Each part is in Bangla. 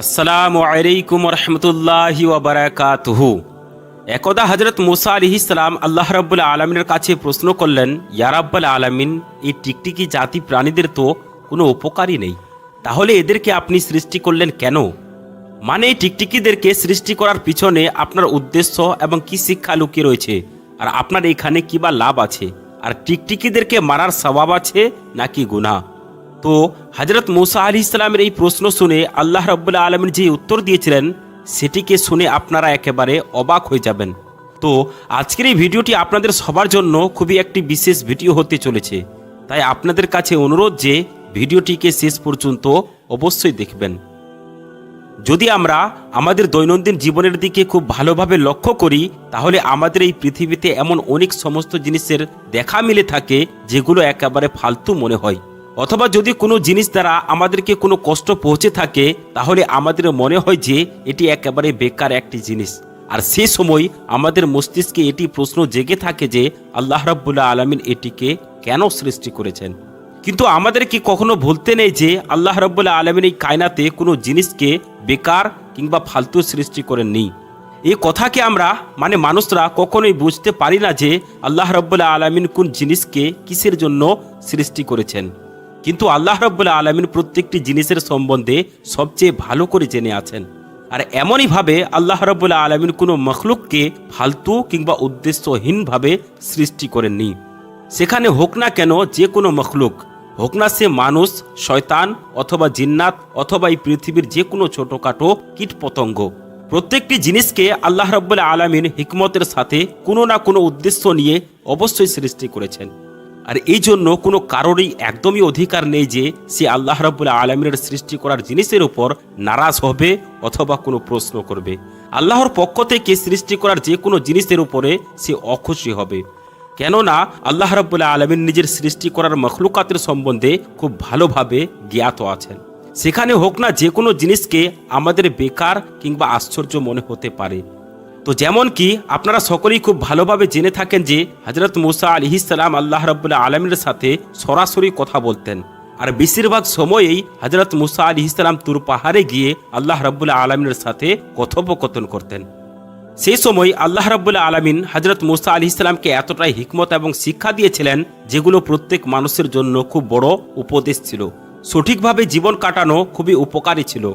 আসসালামু আলাইকুম রহমতুল্লাহি ওয়া বারাকাতুহু। একদা হযরত মুসা আলাইহিস সালাম আল্লাহ রাব্বুল আলামিনের কাছে প্রশ্ন করলেন, ইয়া রাব্বুল আলামিন, এই টিকটিকি জাতি প্রাণীদের তো কোনো উপকারই নেই, তাহলে এদেরকে আপনি সৃষ্টি করলেন কেন? মানে এই টিকটিকিদেরকে সৃষ্টি করার পিছনে আপনার উদ্দেশ্য এবং কি শিক্ষা লুকিয়ে রয়েছে, আর আপনার এখানে কি বা লাভ আছে, আর টিকটিকিদেরকে মারার সওয়াব আছে নাকি গুনাহ? তো হযরত মুসা আলাইহিস সালামের এই প্রশ্ন শুনে আল্লাহ রাব্বুল আলামিন যে উত্তর দিয়েছিলেন সেটিকে শুনে আপনারা একেবারে অবাক হয়ে যাবেন। তো আজকের এই ভিডিওটি আপনাদের সবার জন্য খুবই একটি বিশেষ ভিডিও হতে চলেছে, তাই আপনাদের কাছে অনুরোধ যে ভিডিওটিকে শেষ পর্যন্ত অবশ্যই দেখবেন। যদি আমরা আমাদের দৈনন্দিন জীবনের দিকে খুব ভালোভাবে লক্ষ্য করি, তাহলে আমাদের এই পৃথিবীতে এমন অনেক সমস্ত জিনিসের দেখা মিলে থাকে যেগুলো একেবারে ফালতু মনে হয়, অথবা যদি কোনো জিনিস দ্বারা আমাদেরকে কোনো কষ্ট পৌঁছে থাকে তাহলে আমাদের মনে হয় যে এটি একেবারে বেকার একটি জিনিস। আর সে সময় আমাদের মস্তিষ্কে এটি প্রশ্ন জেগে থাকে যে আল্লাহ রাব্বুল আলামিন এটিকে কেন সৃষ্টি করেছেন। কিন্তু আমাদের কি কখনো ভুলতে নেই যে আল্লাহ রাব্বুল আলামিন এই কায়নাতে কোনো জিনিসকে বেকার কিংবা ফালতু সৃষ্টি করেননি। এই কথাকে আমরা মানুষরা কখনোই বুঝতে পারি না যে আল্লাহ রাব্বুল আলামিন কোন জিনিসকে কিসের জন্য সৃষ্টি করেছেন। কিন্তু আল্লাহ রাব্বুল আলামিন প্রত্যেকটি জিনিসের সম্বন্ধে সবচেয়ে ভালো করে জেনে আছেন। আর এমনইভাবে আল্লাহ রাব্বুল আলামিন কোনো মখলুককে ফালতু কিংবা উদ্দেশ্যহীনভাবে সৃষ্টি করেননি। সেখানে হোক না কেন যে কোনো মখলুক, হোক না সে মানুষ, শয়তান অথবা জিন্নাত অথবা এই পৃথিবীর যে কোনো ছোটোখাটো কীট পতঙ্গ, প্রত্যেকটি জিনিসকে আল্লাহ রাব্বুল আলামিন হিকমতের সাথে কোনো না কোনো উদ্দেশ্য নিয়ে অবশ্যই সৃষ্টি করেছেন। আর এই জন্য কোনো কারোরই একদমই অধিকার নেই যে সে আল্লাহ রাব্বুল আলামিনের সৃষ্টি করার জিনিসের উপর নারাজ হবে অথবা কোনো প্রশ্ন করবে। আল্লাহর পক্ষ থেকে সৃষ্টি করার যে কোনো জিনিসের উপরে সে অখুশি হবে, কেননা আল্লাহ রাব্বুল আলামিন নিজের সৃষ্টি করার মখলুকাতের সম্বন্ধে খুব ভালোভাবে জ্ঞাত আছেন। সেখানে হোক না যে কোনো জিনিসকে আমাদের বেকার কিংবা আশ্চর্য মনে হতে পারে। তো যেমন কি আপনারা সকলেই খুব ভালোভাবে জেনে থাকেন যে হযরত মুসা আলাইহিস সালাম আল্লাহ রাব্বুল আলামিনের সাথে সরাসরি কথা বলতেন, আর বেশিরভাগ সময়েই হযরত মুসা আলাইহিস সালাম তুর পাহাড়ে গিয়ে আল্লাহ রাব্বুল আলামিনের সাথে কথোপকথন করতেন। সেই সময় আল্লাহ রাব্বুল আলামিন হযরত মুসা আলাইহিস সালামকে এতটাই হিকমত এবং শিক্ষা দিয়েছিলেন যেগুলো প্রত্যেক মানুষের জন্য খুব বড় উপদেশ ছিল। সঠিকভাবে জীবন কাটানো খুবই উপকারী ছিল।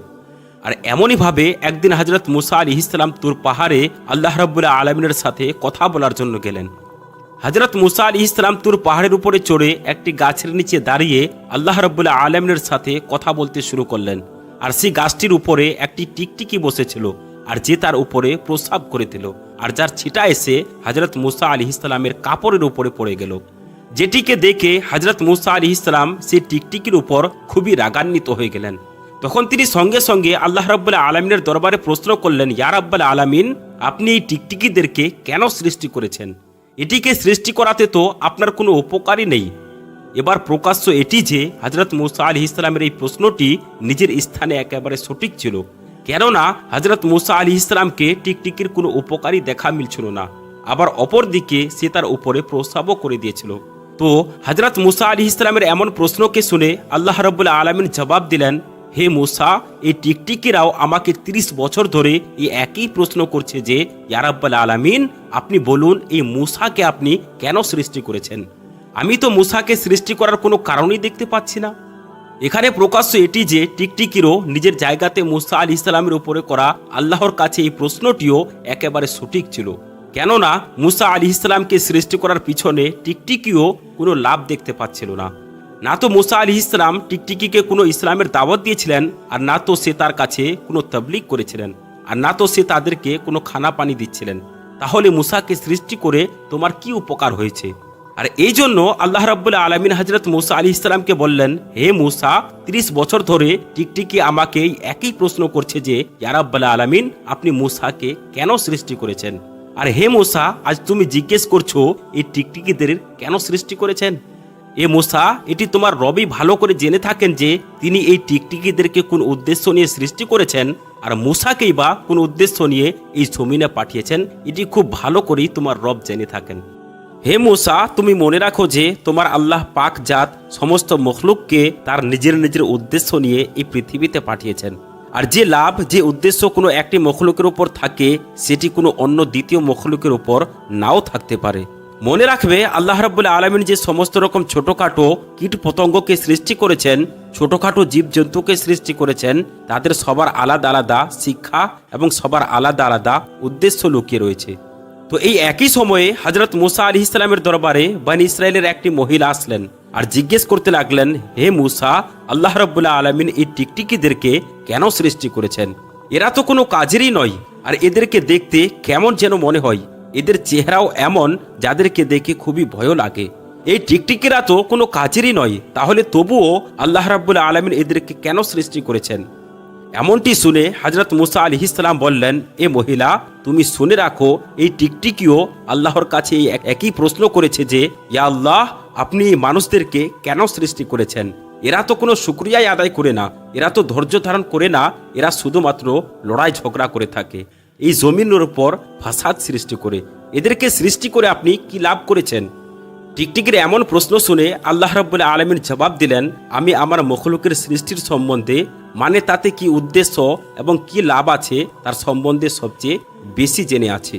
আর এমনইভাবে একদিন হযরত মুসা আলাইহিস সালাম তুর পাহাড়ে আল্লাহ রাব্বুল আলামিনের সাথে কথা বলার জন্য গেলেন। হযরত মুসা আলাইহিস সালাম তুর পাহাড়ের উপরে চড়ে একটি গাছের নিচে দাঁড়িয়ে আল্লাহ রাব্বুল আলামিনের সাথে কথা বলতে শুরু করলেন। আর সেই গাছটির উপরে একটি টিকটিকি বসেছিল, আর যে তার উপরে প্রস্রাব করে দিল, আর যার ছিটা এসে হযরত মুসা আলাইহিস সালামের কাপড়ের উপরে পড়ে গেল। যেটিকে দেখে হযরত মুসা আলাইহিস সালাম সেই টিকটিকির উপর খুবই রাগান্বিত হয়ে গেলেন। তখন তিনি সঙ্গে সঙ্গে আল্লাহ রাব্বুল আলামিনের দরবারে প্রশ্ন করলেন, ইয়া রাব্বুল আলামিন, আপনি এই টিকটিকিদেরকে কেন সৃষ্টি করেছেন? এটিকে সৃষ্টি করাতে তো আপনার কোনো উপকারই নেই। এবার প্রকাশ্য এটি যে হযরত মুসা আলাইহিস সালামের এই প্রশ্নটি নিজের স্থানে একেবারে সঠিক ছিল, কেননা হযরত মুসা আলাইহিস সালামকে টিকটিকির কোনো উপকারী দেখা মিলছিল না, আবার অপরদিকে সে তার উপরে প্রস্রাবও করে দিয়েছিল। তো হযরত মুসা আলাইহিস সালামের এমন প্রশ্নকে শুনে আল্লাহ রাব্বুল আলামিন জবাব দিলেন, হে মুসা, এই টিকটিকিরাও আমাকে 30 বছর ধরে এই একই প্রশ্ন করছে যে ইয়া রাব্বুল আলামিন, আপনি বলুন এই মুসাকে আপনি কেন সৃষ্টি করেছেন? আমি তো মুসাকে সৃষ্টি করার কোনো কারণই দেখতে পাচ্ছি না। এখানে প্রকাশ্য এটি যে টিকটিকিরও নিজের জায়গাতে মুসা আলাইহিস সালামের উপরে করা আল্লাহর কাছে এই প্রশ্নটিও একেবারে সঠিক ছিল, কেননা মুসা আলাইহিস সালামকে সৃষ্টি করার পিছনে টিকটিকিও কোনো লাভ দেখতে পাচ্ছিল না। না তো মুসা আলাইহিস সালাম টিকটিকিকে কোনো ইসলামের দাওয়াত দিয়েছিলেন, আর না তো সে তার কাছে কোনো তাবলীগ করেছিলেন, আর না তো সে তাদেরকে কোনো খানা পানি দিচ্ছিলেন। তাহলে মুসাকে সৃষ্টি করে তোমার কি উপকার হয়েছে? আর এই জন্য আল্লাহ রাব্বুল আলামিন হযরত মুসা আলাইহিস সালামকে বললেন, হে মুসা, 30 বছর ধরে টিকটিকি আমাকে এই একই প্রশ্ন করছে যে ইয়া রাব্বুল আলামিন, আপনি মুসাকে কেন সৃষ্টি করেছেন? আর হে মুসা, আজ তুমি জিজ্ঞেস করছো এই টিকটিকিদের কেন সৃষ্টি করেছেন? এ মুসা, এটি তোমার রবই ভালো করে জেনে থাকেন যে তিনি এই টিকটিকিদেরকে কোন উদ্দেশ্য নিয়ে সৃষ্টি করেছেন, আর মুসাকেই বা কোন উদ্দেশ্য নিয়ে এই জমিনে পাঠিয়েছেন, এটি খুব ভালো করেই তোমার রব জেনে থাকেন। হে মুসা, তুমি মনে রাখো যে তোমার আল্লাহ পাক জাত সমস্ত মখলুককে তার নিজের নিজের উদ্দেশ্য নিয়ে এই পৃথিবীতে পাঠিয়েছেন। আর যে লাভ, যে উদ্দেশ্য কোনো একটি মখলুকের উপর থাকে, সেটি কোনো অন্য দ্বিতীয় মখলুকের উপর নাও থাকতে পারে। মনে রাখবে, আল্লাহ রাব্বুল আলামিন যে সমস্ত রকম ছোটখাটো কীট পতঙ্গকে সৃষ্টি করেছেন, ছোটখাটো জীবজন্তুকে সৃষ্টি করেছেন, তাদের সবার আলাদা আলাদা শিক্ষা এবং সবার আলাদা আলাদা উদ্দেশ্য লুকিয়ে রয়েছে। তো এই একই সময়ে হযরত মুসা আলাইহিস সালামের দরবারে বনী ইসরায়েলের একটি মহিলা আসলেন আর জিজ্ঞেস করতে লাগলেন, হে মুসা, আল্লাহ রাব্বুল আলামিন এই টিকটিকিদেরকে কেন সৃষ্টি করেছেন? এরা তো কোনো কাজেরই নয়, আর এদেরকে দেখতে কেমন যেন মনে হয়। এদের চেহারাও এমন যাদেরকে দেখে খুবই ভয় লাগে। এই টিকটিকিরা তো কোনো কাজেরই নয়, তাহলে তবুও আল্লাহ রাব্বুল আলামিন এদেরকে কেন সৃষ্টি করেছেন? এমনটি শুনে হযরত মুসা আলাইহিস সালাম বললেন, এ মহিলা, তুমি শুনে রাখো, এই টিকটিকিও আল্লাহর কাছে এই একই প্রশ্ন করেছে যে, ইয়া আল্লাহ, আপনি এই মানুষদেরকে কেন সৃষ্টি করেছেন? এরা তো কোনো শুকরিয়াই আদায় করে না, এরা তো ধৈর্য ধারণ করে না, এরা শুধুমাত্র লড়াই ঝগড়া করে থাকে, এই জমিনের উপর ফাসাদ সৃষ্টি করে। এদেরকে সৃষ্টি করে আপনি কি লাভ করেছেন? টিকটিকির এমন প্রশ্ন শুনে আল্লাহ রাব্বুল আলামিন জবাব দিলেন, আমি আমার মখলুকের সৃষ্টির সম্বন্ধে, মানে তাতে কি উদ্দেশ্য এবং কি লাভ আছে, তার সম্বন্ধে সবচেয়ে বেশি জেনে আছে।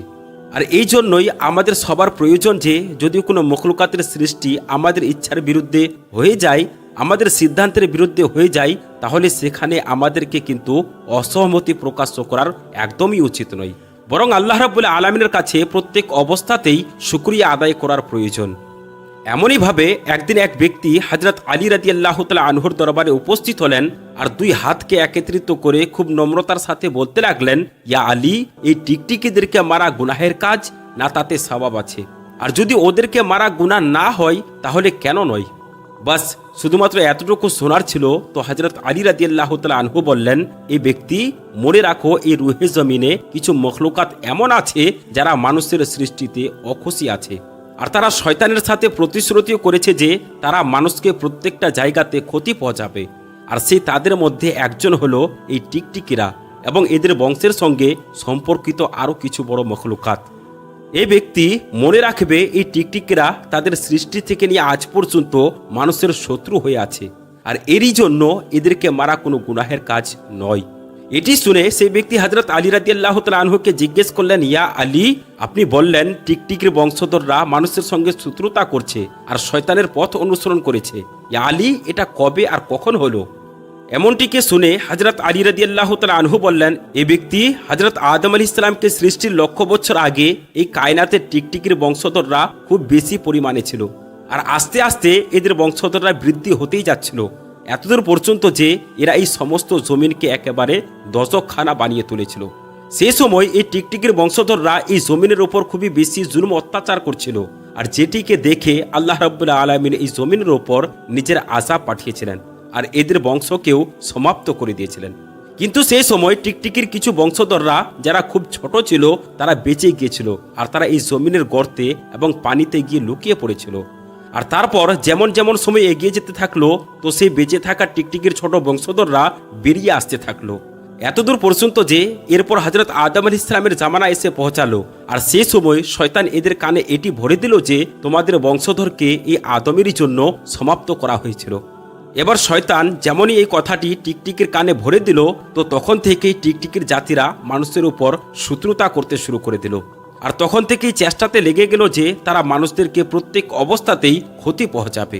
আর এই জন্যই আমাদের সবার প্রয়োজন যে, যদি কোনো মখলুকাতের সৃষ্টি আমাদের ইচ্ছার বিরুদ্ধে হয়ে যায়, আমাদের সিদ্ধান্তের বিরুদ্ধে হয়ে যায়, তাহলে সেখানে আমাদেরকে কিন্তু অসহমতি প্রকাশ করার একদমই উচিত নয়, বরং আল্লাহ রাব্বুল আলামিনের কাছে প্রত্যেক অবস্থাতেই শুকরিয়া আদায় করার প্রয়োজন। এমনইভাবে একদিন এক ব্যক্তি হযরত আলী রাদিয়াল্লাহু তাআলা আনহুর দরবারে উপস্থিত হলেন আর দুই হাতকে একত্রিত করে খুব নম্রতার সাথে বলতে লাগলেন, ইয়া আলী, এই টিকটিকিদেরকে মারা গুনাহের কাজ না তাতে সওয়াব আছে? আর যদি ওদেরকে মারা গুনাহ না হয় তাহলে কেন নয়? বাস শুধুমাত্র এতটুকু শোনার ছিল। তো হযরত আলী রাদিয়াল্লাহু তাআলা আনহু বললেন, এই ব্যক্তি, মনে রাখো, এই রুহে জমিনে কিছু মখলুকাত এমন আছে যারা মানুষের সৃষ্টিতে অখুশি আছে, আর তারা শয়তানের সাথে প্রতিশ্রুতিও করেছে যে তারা মানুষকে প্রত্যেকটা জায়গাতে ক্ষতি পৌঁছাবে। আর সেই তাদের মধ্যে একজন হলো এই টিকটিকিরা এবং এদের বংশের সঙ্গে সম্পর্কিত আরও কিছু বড় মখলুকাত। এই ব্যক্তি মনে রাখবে, এই টিকটিকিরা তাদের সৃষ্টি থেকে নিয়ে আজ পর্যন্ত মানুষের শত্রু হয়ে আছে, আর এরই জন্য এদেরকে মারা কোনো গুনাহের কাজ নয়। এটি শুনে সেই ব্যক্তি হযরত আলী রাদিয়াল্লাহু তাআলা আনহুকে জিজ্ঞেস করলেন, ইয়া আলী, আপনি বললেন টিকটিকির বংশধররা মানুষের সঙ্গে শত্রুতা করছে আর শয়তানের পথ অনুসরণ করেছে। ইয়া আলী, এটা কবে আর কখন হলো? এমনটিকে শুনে হযরত আলী রাদিয়াল্লাহু তাআলা আনহু বললেন, এই ব্যক্তি হযরত আদম আলাইহিস সালামকে সৃষ্টির লক্ষ বছর আগে এই কায়নাতের টিকটিকির বংশধররা খুব বেশি পরিমাণে ছিল, আর আস্তে আস্তে এদের বংশধররা বৃদ্ধি হতেই যাচ্ছিল, এতদূর পর্যন্ত যে এরা এই সমস্ত জমিনকে একেবারে দজকখানা বানিয়ে তুলেছিল। সেই সময় এই টিকটিকির বংশধররা এই জমিনের উপর খুবই বেশি জুলুম অত্যাচার করছিল, আর যেটিকে দেখে আল্লাহ রাব্বুল আলামিন এই জমিনের উপর নিজের আযাব পাঠিয়েছিলেন আর এদের বংশকেও সমাপ্ত করে দিয়েছিলেন। কিন্তু সেই সময় টিকটিকির কিছু বংশধররা যারা খুব ছোট ছিল, তারা বেঁচে গিয়েছিল, আর তারা এই জমিনের গর্তে এবং পানিতে গিয়ে লুকিয়ে পড়েছিল। আর তারপর যেমন যেমন সময় এগিয়ে যেতে থাকলো, তো সেই বেঁচে থাকা টিকটিকির ছোট বংশধররা বেরিয়ে আসতে থাকলো, এতদূর পর্যন্ত যে এরপর হযরত আদম আলাইহিস সালামের জামানা এসে পৌঁছালো। আর সেই সময় শয়তান এদের কানে এটি ভরে দিল যে তোমাদের বংশধরকে এই আদমেরই জন্য সমাপ্ত করা হয়েছিল। এবার শয়তান যেমনই এই কথাটি টিকটিকির কানে ভরে দিল, তো তখন থেকেই টিকটিকির জাতিরা মানুষের উপর শত্রুতা করতে শুরু করে দিল, আর তখন থেকেই চেষ্টাতে লেগে গেল যে তারা মানুষদেরকে প্রত্যেক অবস্থাতেই ক্ষতি পৌঁছাবে।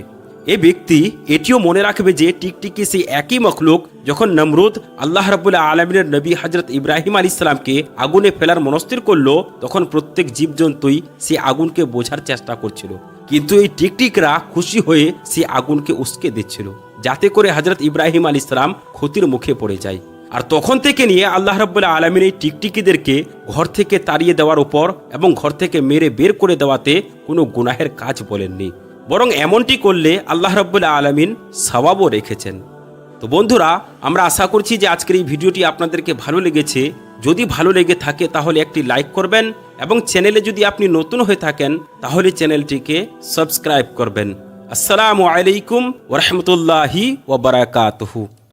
এই ব্যক্তি এটিও মনে রাখবে যে টিকটিকি সেই একই মখলুক যখন নমরুদ আল্লাহ রাব্বুল আলামিনের নবী হযরত ইব্রাহিম আলাইহিস সালামকে আগুনে ফেলার মনস্থির করলো, তখন প্রত্যেক জীবজন্তুই সেই আগুনকে বোঝার চেষ্টা করছিল, কিন্তু এই টিকটিকরা খুশি হয়ে সেই আগুনকে উস্কে দিচ্ছিল, যাতে করে হযরত ইব্রাহিম আলাইহিস সালাম ক্ষতির মুখে পড়ে যায়। আর তখন থেকে নিয়ে আল্লাহ রাব্বুল আলামিন এই টিকটিকিদেরকে ঘর থেকে তাড়িয়ে দেওয়ার উপর এবং ঘর থেকে মেরে বের করে দেওয়াতে কোনো গুনাহের কাজ বলেননি, বরং এমনটি করলে আল্লাহ রাব্বুল আলামিন সওয়াবও রেখেছেন। তো বন্ধুরা, আমরা আশা করছি যে আজকের এই ভিডিওটি আপনাদেরকে ভালো লেগেছে। যদি ভালো লেগে থাকে তাহলে একটি লাইক করবেন, এবং চ্যানেলে যদি আপনি নতুন হয়ে থাকেন তাহলে চ্যানেলটিকে সাবস্ক্রাইব করবেন। আসসালামু আলাইকুম ওয়া রাহমাতুল্লাহি ওয়া বারাকাতুহু।